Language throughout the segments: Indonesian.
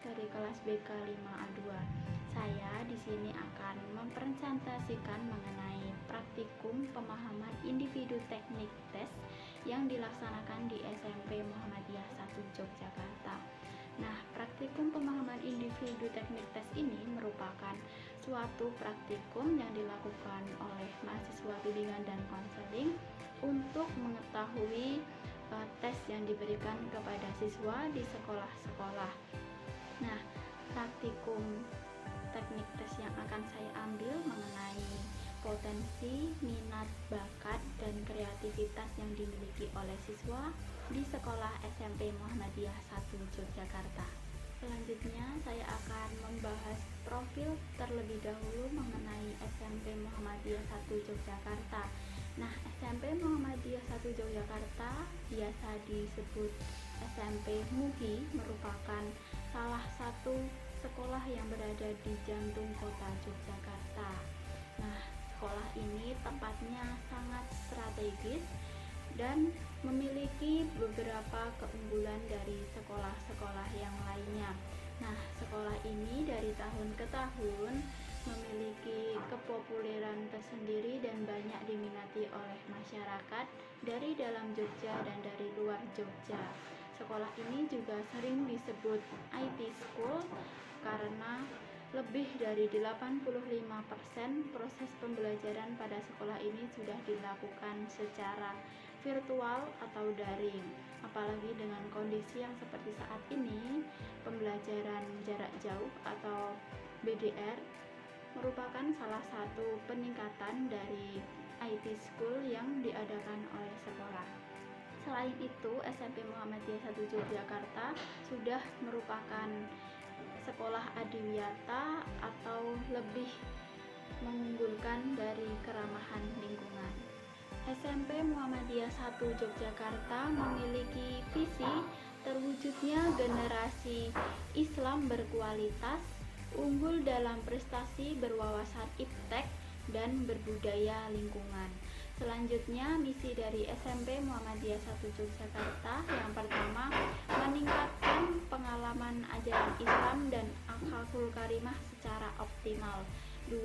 dari kelas BK 5A2. Saya di sini akan mempresentasikan mengenai praktikum pemahaman individu teknik tes yang dilaksanakan di SMP Muhammadiyah 1 Yogyakarta. Nah, praktikum pemahaman individu teknik tes ini merupakan suatu praktikum yang dilakukan oleh mahasiswa bimbingan dan konseling untuk mengetahui tes yang diberikan kepada siswa di sekolah-sekolah. Nah, praktikum teknik tes yang akan saya ambil mengenai potensi, minat, bakat, dan kreativitas yang dimiliki oleh siswa di sekolah SMP Muhammadiyah 1 Yogyakarta. Selanjutnya saya akan membahas profil terlebih dahulu mengenai SMP Muhammadiyah 1 Yogyakarta. Nah, SMP Muhammadiyah 1 Yogyakarta biasa disebut SMP MUGI merupakan salah satu sekolah yang berada di jantung kota Yogyakarta. Nah, sekolah ini tempatnya sangat strategis dan memiliki beberapa keunggulan dari sekolah-sekolah yang lainnya. Nah, sekolah ini dari tahun ke tahun memiliki kepopuleran tersendiri dan banyak diminati oleh masyarakat dari dalam Jogja dan dari luar Jogja. Sekolah ini juga sering disebut IT School karena lebih dari 85% proses pembelajaran pada sekolah ini sudah dilakukan secara virtual atau daring. Apalagi dengan kondisi yang seperti saat ini, pembelajaran jarak jauh atau BDR merupakan salah satu peningkatan dari IT School yang diadakan oleh sekolah. Selain itu, SMP Muhammadiyah 1 Yogyakarta sudah merupakan sekolah adiwiyata atau lebih mengunggulkan dari keramahan lingkungan. SMP Muhammadiyah 1 Yogyakarta memiliki visi terwujudnya generasi Islam berkualitas, unggul dalam prestasi, berwawasan iptek, dan berbudaya lingkungan. Selanjutnya, misi dari SMP Muhammadiyah 1 Yogyakarta yang pertama, meningkatkan pengalaman ajaran Islam dan akhlakul karimah secara optimal. 2.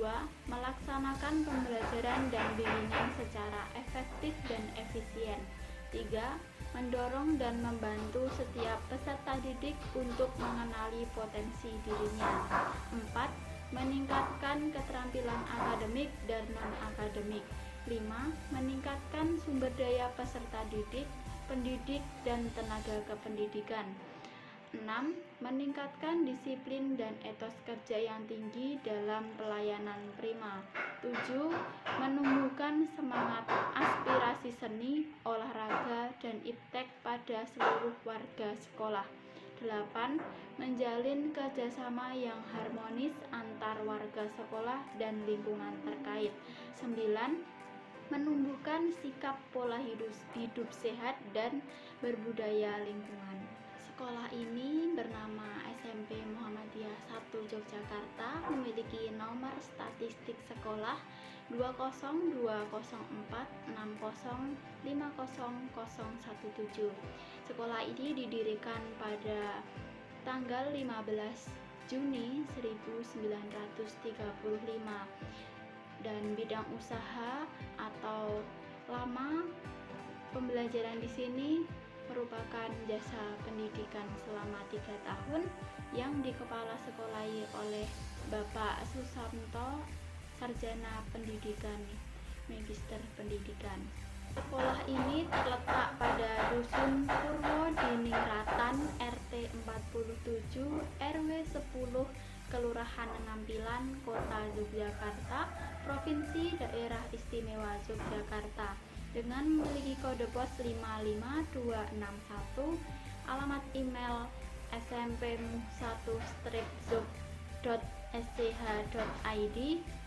Melaksanakan pembelajaran dan bimbingan secara efektif dan efisien. 3. Mendorong dan membantu setiap peserta didik untuk mengenali potensi dirinya. 4. Meningkatkan keterampilan akademik dan non-akademik. 5. Meningkatkan sumber daya peserta didik, pendidik, dan tenaga kependidikan. 6. Meningkatkan disiplin dan etos kerja yang tinggi dalam pelayanan prima. 7. Menumbuhkan semangat aspirasi seni, olahraga, dan iptek pada seluruh warga sekolah. 8. Menjalin kerjasama yang harmonis antar warga sekolah dan lingkungan terkait. 9. Menumbuhkan sikap pola hidup sehat dan berbudaya lingkungan. Sekolah ini bernama SMP Muhammadiyah 1 Yogyakarta, memiliki nomor statistik sekolah 20204605017. Sekolah ini didirikan pada tanggal 15 Juni 1935 dan bidang usaha atau lama pembelajaran di sini merupakan jasa pendidikan selama 3 tahun yang dikepala sekolahi oleh Bapak Susanto, Sarjana Pendidikan, Magister Pendidikan. Sekolah ini terletak pada Dusun Purwo Diningratan, RT 47, RW 10, Kelurahan Ngampilan, Kota Yogyakarta, Provinsi Daerah Istimewa Yogyakarta, dengan memiliki kode pos 55261, alamat email smpmuh1-zog.sch.id,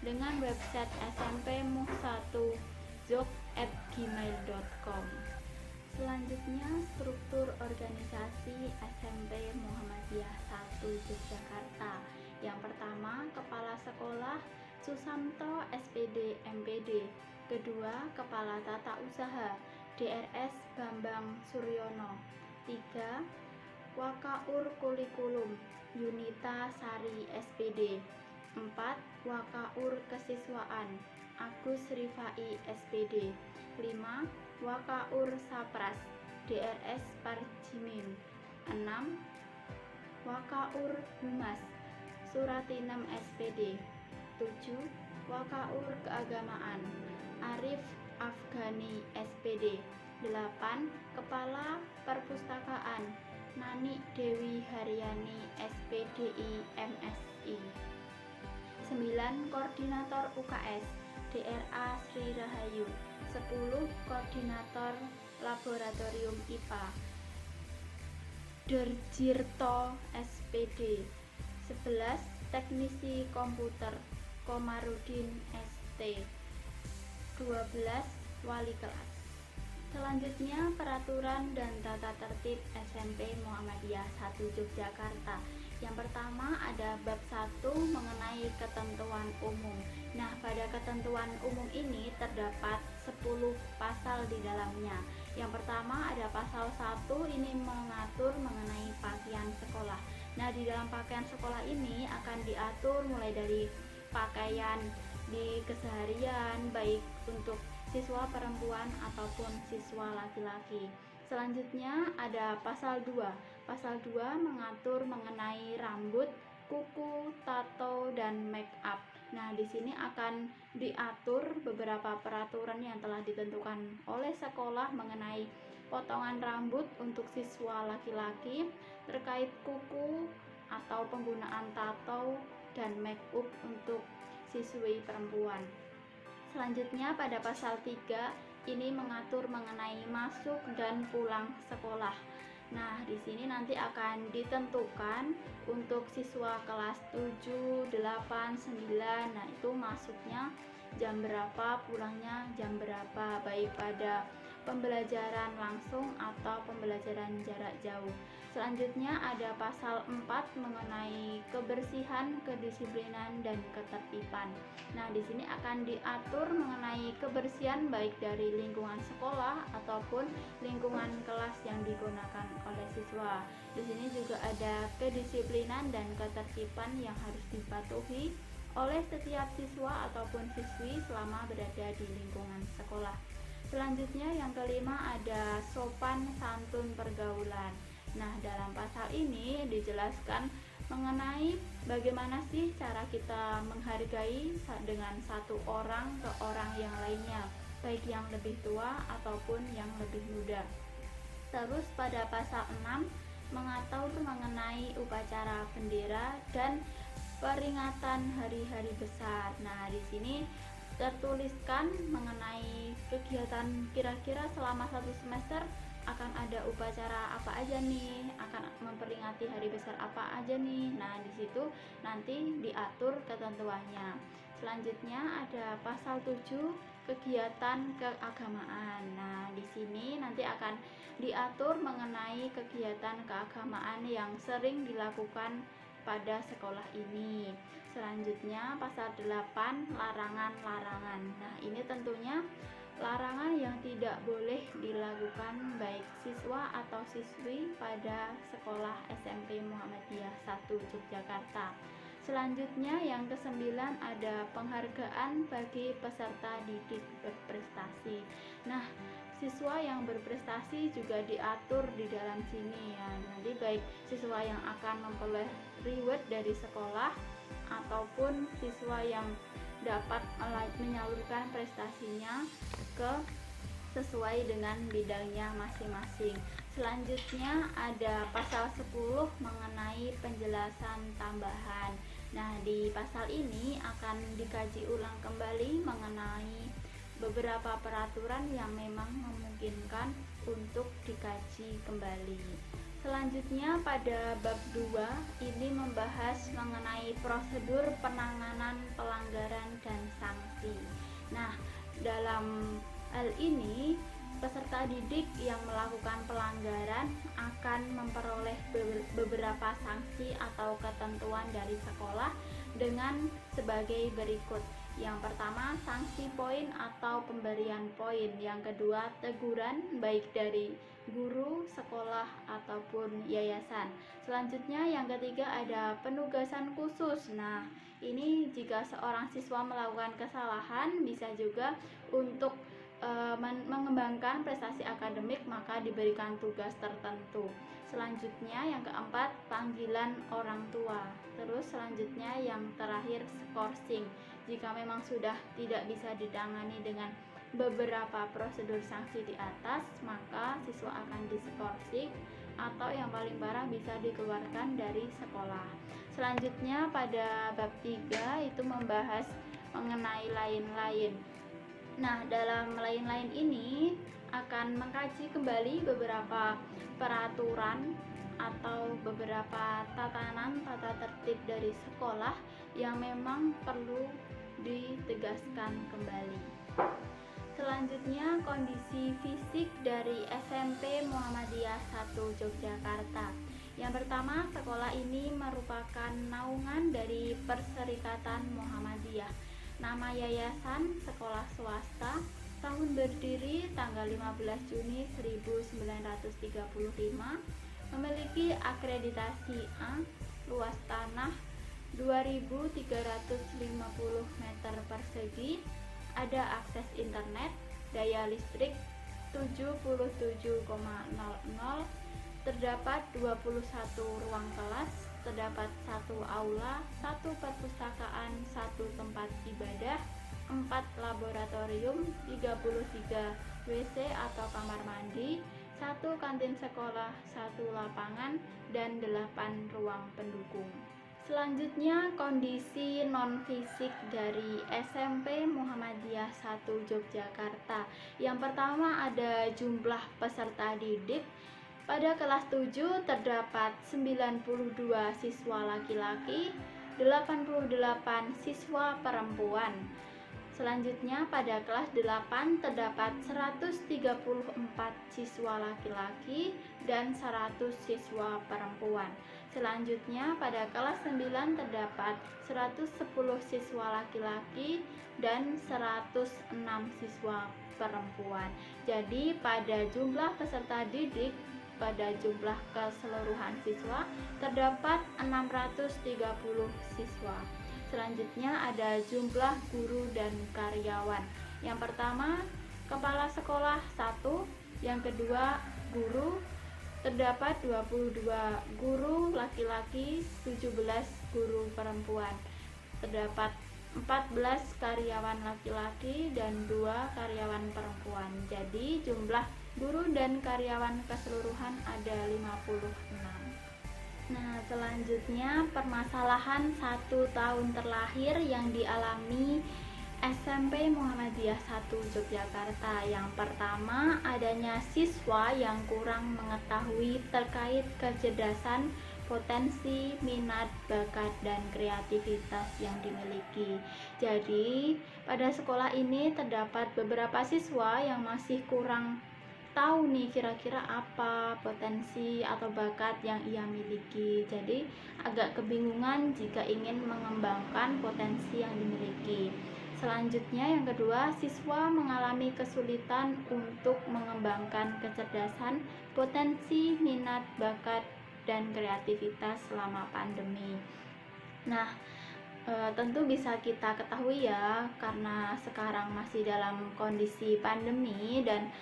dengan website smpmuh1zog@gmail.com. Selanjutnya, struktur organisasi SMP Muhammadiyah 1 Yogyakarta. Yang pertama, Kepala Sekolah Susanto SPD MPD. Kedua, Kepala Tata Usaha DRS Bambang Suryono. 3. Wakaur Kurikulum Yunita Sari SPD. 4. Wakaur Kesiswaan Agus Rifai SPD. 5. Wakaur Sapras DRS Parjimin. 6. Wakaur Humas Suratinem SPD. 7. Wakaur Keagamaan Arif Afghani SPD. 8. Kepala Perpustakaan Nani Dewi Haryani SPDI MSI. 9. Koordinator UKS DRA Sri Rahayu. 10. Koordinator Laboratorium IPA Derjirto SPD. 11. Teknisi Komputer Komarudin ST. 12. Wali kelas. Selanjutnya peraturan dan tata tertib SMP Muhammadiyah 1 Yogyakarta. Yang pertama ada bab 1 mengenai ketentuan umum. Nah, pada ketentuan umum ini terdapat 10 pasal di dalamnya. Yang pertama ada pasal 1, ini mengatur mengenai pakaian sekolah. Nah, di dalam pakaian sekolah ini akan diatur mulai dari pakaian di keseharian baik untuk siswa perempuan ataupun siswa laki-laki. Selanjutnya ada pasal 2. Pasal 2 mengatur mengenai rambut, kuku, tato, dan make up. Nah, di sini akan diatur beberapa peraturan yang telah ditentukan oleh sekolah mengenai potongan rambut untuk siswa laki-laki, terkait kuku atau penggunaan tato dan make up untuk siswi perempuan. Selanjutnya pada pasal 3 ini mengatur mengenai masuk dan pulang sekolah. Nah, di sini nanti akan ditentukan untuk siswa kelas 7, 8, 9. Nah, itu masuknya jam berapa, pulangnya jam berapa, baik pada pembelajaran langsung atau pembelajaran jarak jauh. Selanjutnya ada pasal 4 mengenai kebersihan, kedisiplinan, dan ketertiban. Nah, di sini akan diatur mengenai kebersihan baik dari lingkungan sekolah ataupun lingkungan kelas yang digunakan oleh siswa. Di sini juga ada kedisiplinan dan ketertiban yang harus dipatuhi oleh setiap siswa ataupun siswi selama berada di lingkungan sekolah. Selanjutnya yang kelima ada sopan santun pergaulan. Nah, dalam pasal ini dijelaskan mengenai bagaimana sih cara kita menghargai dengan satu orang ke orang yang lainnya, baik yang lebih tua ataupun yang lebih muda. Terus pada pasal 6 mengatur mengenai upacara bendera dan peringatan hari-hari besar. Nah, di sini tertuliskan mengenai kegiatan kira-kira selama 1 semester akan ada upacara apa aja nih, akan memperingati hari besar apa aja nih. Nah, di situ nanti diatur ketentuannya. Selanjutnya ada pasal 7 kegiatan keagamaan. Nah, di sini nanti akan diatur mengenai kegiatan keagamaan yang sering dilakukan pada sekolah ini. Selanjutnya pasal 8 larangan-larangan. Nah, ini tentunya larangan yang tidak boleh dilakukan baik siswa atau siswi pada sekolah SMP Muhammadiyah 1 Yogyakarta. Selanjutnya yang ke-9 ada penghargaan bagi peserta didik berprestasi. Nah, siswa yang berprestasi juga diatur di dalam sini ya. Nanti baik siswa yang akan memperoleh reward dari sekolah ataupun siswa yang dapat menyalurkan prestasinya ke sesuai dengan bidangnya masing-masing. Selanjutnya ada pasal 10 mengenai penjelasan tambahan. Nah, di pasal ini akan dikaji ulang kembali mengenai beberapa peraturan yang memang memungkinkan untuk dikaji kembali. Selanjutnya pada bab 2 ini membahas mengenai prosedur penanganan pelanggaran dan sanksi. Nah, dalam hal ini peserta didik yang melakukan pelanggaran akan memperoleh beberapa sanksi atau ketentuan dari sekolah dengan sebagai berikut. Yang pertama, sanksi poin atau pemberian poin. Yang kedua, teguran baik dari guru, sekolah, ataupun yayasan. Selanjutnya yang ketiga ada penugasan khusus. Nah, ini jika seorang siswa melakukan kesalahan bisa juga untuk mengembangkan prestasi akademik maka diberikan tugas tertentu. Selanjutnya yang keempat, panggilan orang tua. Terus selanjutnya yang terakhir, skorsing. Jika memang sudah tidak bisa ditangani dengan beberapa prosedur sanksi di atas, maka siswa akan diskorsing atau yang paling parah bisa dikeluarkan dari sekolah. Selanjutnya pada bab 3 itu membahas mengenai lain-lain. Nah, dalam lain-lain ini akan mengkaji kembali beberapa peraturan atau beberapa tata tertib dari sekolah yang memang perlu ditegaskan kembali. Selanjutnya, kondisi fisik dari SMP Muhammadiyah 1 Yogyakarta. Yang pertama, sekolah ini merupakan naungan dari Perserikatan Muhammadiyah. Nama yayasan sekolah swasta, tahun berdiri tanggal 15 Juni 1935, memiliki akreditasi A, luas tanah 2.350 meter persegi, ada akses internet, daya listrik 77,00, terdapat 21 ruang kelas, terdapat 1 aula, 1 perpustakaan, 1 tempat ibadah, 4 laboratorium, 33 WC atau kamar mandi, 1 kantin sekolah, 1 lapangan, dan 8 ruang pendukung. Selanjutnya, kondisi non-fisik dari SMP Muhammadiyah 1 Yogyakarta. Yang pertama ada jumlah peserta didik. Pada kelas 7 terdapat 92 siswa laki-laki, 88 siswa perempuan. Selanjutnya pada kelas 8 terdapat 134 siswa laki-laki dan 100 siswa perempuan. Selanjutnya pada kelas 9 terdapat 110 siswa laki-laki dan 106 siswa perempuan. Jadi pada jumlah peserta didik pada jumlah keseluruhan siswa terdapat 630 siswa. Selanjutnya ada jumlah guru dan karyawan. Yang pertama, kepala sekolah 1, yang kedua guru, terdapat 22 guru laki-laki, 17 guru perempuan. Terdapat 14 karyawan laki-laki dan 2 karyawan perempuan. Jadi jumlah guru dan karyawan keseluruhan ada 56. Nah, selanjutnya permasalahan 1 tahun terlahir yang dialami SMP Muhammadiyah 1 Yogyakarta. Yang pertama, adanya siswa yang kurang mengetahui terkait kecerdasan, potensi, minat, bakat, dan kreativitas yang dimiliki. Jadi, pada sekolah ini terdapat beberapa siswa yang masih kurang tahu nih kira-kira apa potensi atau bakat yang ia miliki. Jadi agak kebingungan jika ingin mengembangkan potensi yang dimiliki. Selanjutnya yang kedua, siswa mengalami kesulitan untuk mengembangkan kecerdasan, potensi, minat, bakat, dan kreativitas selama pandemi. Nah, tentu bisa kita ketahui ya, karena sekarang masih dalam kondisi pandemi dan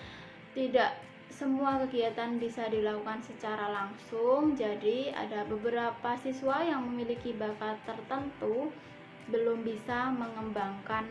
tidak semua kegiatan bisa dilakukan secara langsung. Jadi ada beberapa siswa yang memiliki bakat tertentu belum bisa mengembangkan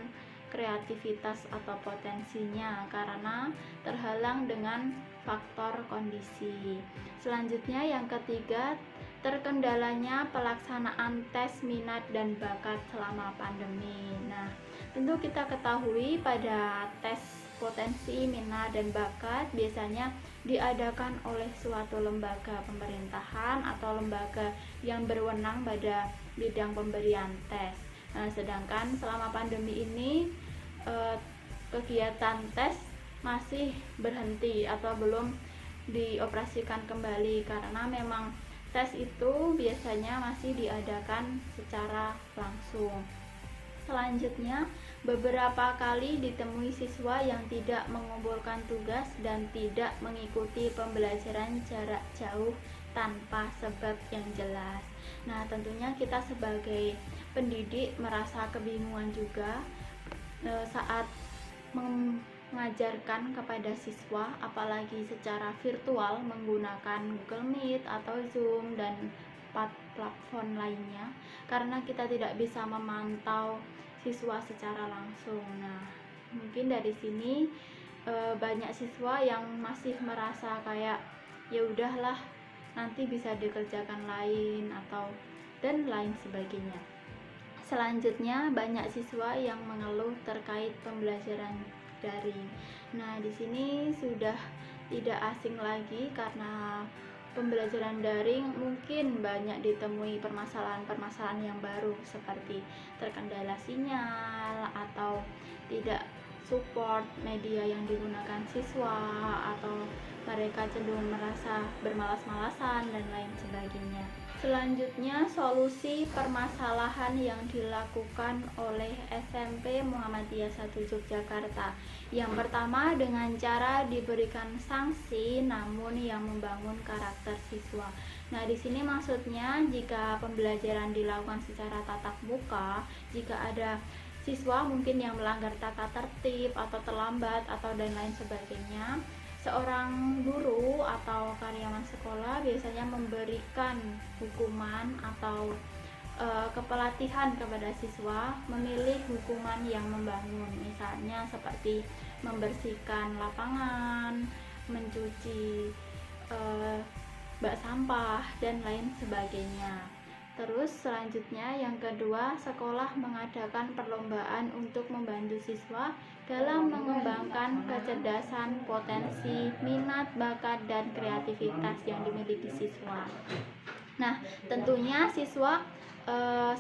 kreativitas atau potensinya karena terhalang dengan faktor kondisi. Selanjutnya yang ketiga, terkendalanya pelaksanaan tes minat dan bakat selama pandemi. Nah, tentu kita ketahui pada tes potensi, minat, dan bakat biasanya diadakan oleh suatu lembaga pemerintahan atau lembaga yang berwenang pada bidang pemberian tes. Nah, sedangkan selama pandemi ini kegiatan tes masih berhenti atau belum dioperasikan kembali karena memang tes itu biasanya masih diadakan secara langsung. Selanjutnya, beberapa kali ditemui siswa yang tidak mengumpulkan tugas dan tidak mengikuti pembelajaran jarak jauh tanpa sebab yang jelas. Nah, tentunya kita sebagai pendidik merasa kebingungan juga saat mengajarkan kepada siswa, apalagi secara virtual menggunakan Google Meet atau Zoom dan platform lainnya, karena kita tidak bisa memantau siswa secara langsung. Nah, mungkin dari sini banyak siswa yang masih merasa kayak ya udahlah, nanti bisa dikerjakan lain atau dan lain sebagainya. Selanjutnya, banyak siswa yang mengeluh terkait pembelajaran daring. Nah, di sini sudah tidak asing lagi karena pembelajaran daring mungkin banyak ditemui permasalahan-permasalahan yang baru seperti terkendala sinyal atau tidak support media yang digunakan siswa, atau mereka cenderung merasa bermalas-malasan dan lain sebagainya. Selanjutnya, solusi permasalahan yang dilakukan oleh SMP Muhammadiyah 1 Yogyakarta. Yang pertama, dengan cara diberikan sanksi namun yang membangun karakter siswa. Nah, di sini maksudnya jika pembelajaran dilakukan secara tatap muka, jika ada siswa mungkin yang melanggar tata tertib atau terlambat atau dan lain sebagainya, seorang guru atau karyawan sekolah biasanya memberikan hukuman atau kepelatihan kepada siswa memilih hukuman yang membangun, misalnya seperti membersihkan lapangan, mencuci bak sampah dan lain sebagainya. Terus selanjutnya yang kedua, sekolah mengadakan perlombaan untuk membantu siswa dalam mengembangkan kecerdasan, potensi, minat, bakat, dan kreativitas yang dimiliki siswa. Nah, tentunya siswa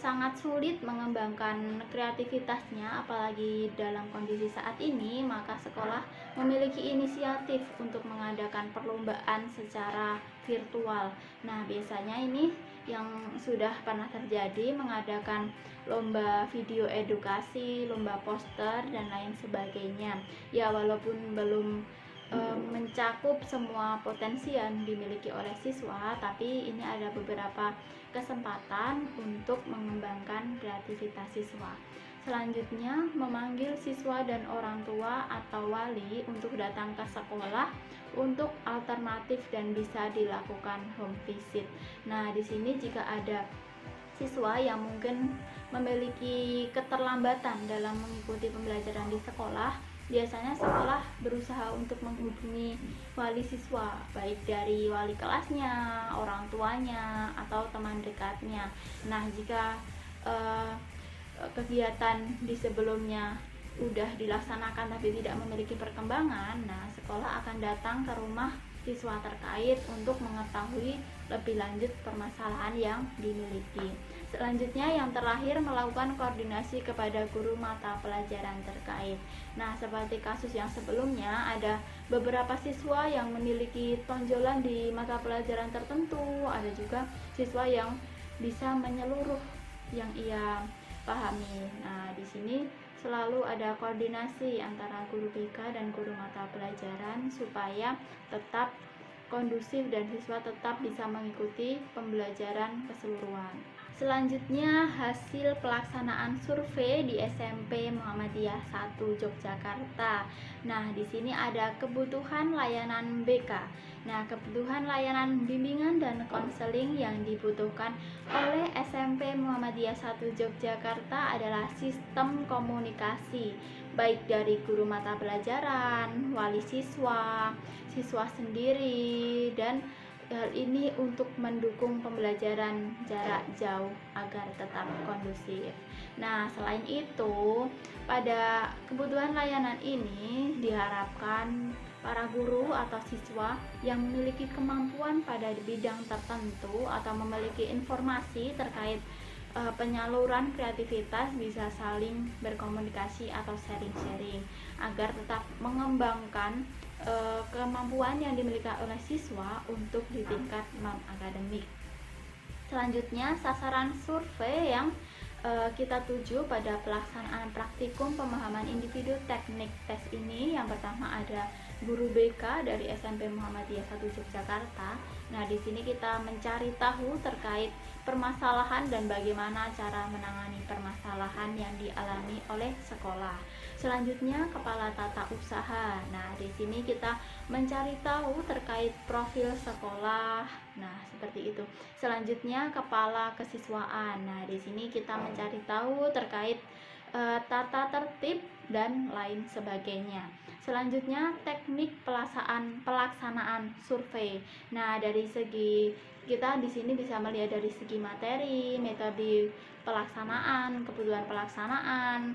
sangat sulit mengembangkan kreativitasnya, apalagi dalam kondisi saat ini, maka sekolah memiliki inisiatif untuk mengadakan perlombaan secara virtual. Nah, biasanya ini yang sudah pernah terjadi mengadakan lomba video edukasi, lomba poster, dan lain sebagainya. Ya, walaupun belum mencakup semua potensi yang dimiliki oleh siswa, tapi ini ada beberapa kesempatan untuk mengembangkan kreativitas siswa. Selanjutnya, memanggil siswa dan orang tua atau wali untuk datang ke sekolah untuk alternatif dan bisa dilakukan home visit. Nah, di sini jika ada siswa yang mungkin memiliki keterlambatan dalam mengikuti pembelajaran di sekolah, biasanya sekolah berusaha untuk menghubungi wali siswa, baik dari wali kelasnya, orang tuanya, atau teman dekatnya. Nah, jika kegiatan di sebelumnya udah dilaksanakan tapi tidak memiliki perkembangan, nah sekolah akan datang ke rumah siswa terkait untuk mengetahui lebih lanjut permasalahan yang dimiliki. Selanjutnya yang terakhir, melakukan koordinasi kepada guru mata pelajaran terkait. Nah, seperti kasus yang sebelumnya, ada beberapa siswa yang memiliki tonjolan di mata pelajaran tertentu, ada juga siswa yang bisa menyeluruh yang ia pahami. Nah, di sini selalu ada koordinasi antara guru BK dan guru mata pelajaran supaya tetap kondusif dan siswa tetap bisa mengikuti pembelajaran keseluruhan. Selanjutnya, hasil pelaksanaan survei di SMP Muhammadiyah 1 Yogyakarta. Nah, di sini ada kebutuhan layanan BK. Nah, kebutuhan layanan bimbingan dan konseling yang dibutuhkan oleh SMP Muhammadiyah 1 Yogyakarta adalah sistem komunikasi, baik dari guru mata pelajaran, wali siswa, siswa sendiri, dan hal ini untuk mendukung pembelajaran jarak jauh agar tetap kondusif. Nah, selain itu, pada kebutuhan layanan ini diharapkan para guru atau siswa yang memiliki kemampuan pada bidang tertentu atau memiliki informasi terkait penyaluran kreativitas bisa saling berkomunikasi atau sharing-sharing agar tetap mengembangkan kemampuan yang dimiliki oleh siswa untuk di tingkat non-akademik. Selanjutnya, sasaran survei yang kita tuju pada pelaksanaan praktikum pemahaman individu teknik tes ini. Yang pertama ada guru BK dari SMP Muhammadiyah 1 Yogyakarta. Nah, di sini kita mencari tahu terkait permasalahan dan bagaimana cara menangani permasalahan yang dialami oleh sekolah. Selanjutnya kepala tata usaha. Nah, di sini kita mencari tahu terkait profil sekolah. Nah, seperti itu. Selanjutnya kepala kesiswaan. Nah, di sini kita mencari tahu terkait tata tertib dan lain sebagainya. Selanjutnya teknik pelaksanaan survei. Nah, dari segi kita di sini bisa melihat dari segi materi, metode pelaksanaan, kebutuhan pelaksanaan,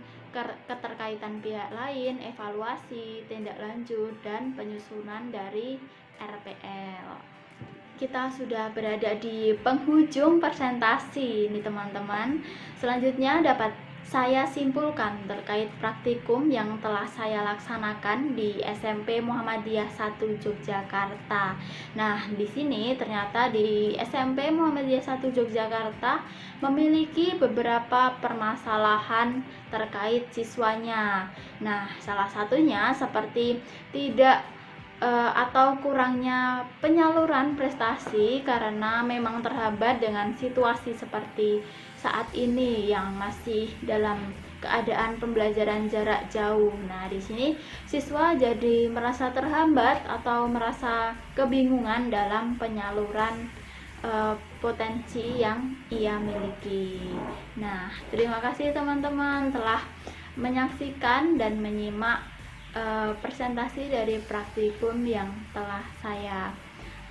keterkaitan pihak lain, evaluasi, tindak lanjut, dan penyusunan dari RPL. Kita sudah berada di penghujung presentasi nih teman-teman. Selanjutnya dapat saya simpulkan terkait praktikum yang telah saya laksanakan di SMP Muhammadiyah 1 Yogyakarta. Nah, di sini ternyata di SMP Muhammadiyah 1 Yogyakarta memiliki beberapa permasalahan terkait siswanya. Nah, salah satunya seperti tidak atau kurangnya penyaluran prestasi karena memang terhambat dengan situasi seperti saat ini yang masih dalam keadaan pembelajaran jarak jauh. Nah, di sini siswa jadi merasa terhambat atau merasa kebingungan dalam penyaluran potensi yang ia miliki. Nah, terima kasih teman-teman telah menyaksikan dan menyimak presentasi dari praktikum yang telah saya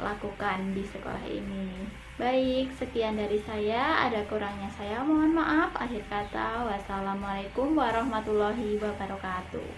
lakukan di sekolah ini. Baik, sekian dari saya. Ada kurangnya saya mohon maaf. Akhir kata, wassalamualaikum warahmatullahi wabarakatuh.